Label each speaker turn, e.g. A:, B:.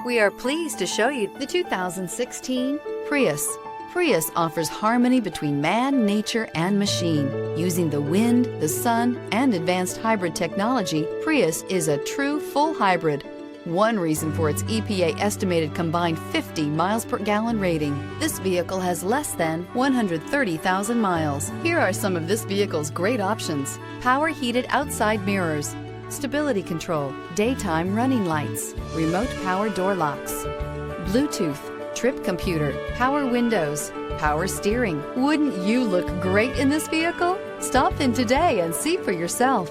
A: We are pleased to show you the 2016 Prius. Prius offers harmony between man, nature, and machine. Using the wind, the sun, and advanced hybrid technology, Prius is a true full hybrid. One reason for its EPA estimated combined 50 miles per gallon rating. This vehicle has less than 130,000 miles. Here are some of this vehicle's great options: power heated outside mirrors, stability control, daytime running lights, remote power door locks, Bluetooth, trip computer, power windows, power steering. Wouldn't you look great in this vehicle? Stop in today and see for yourself.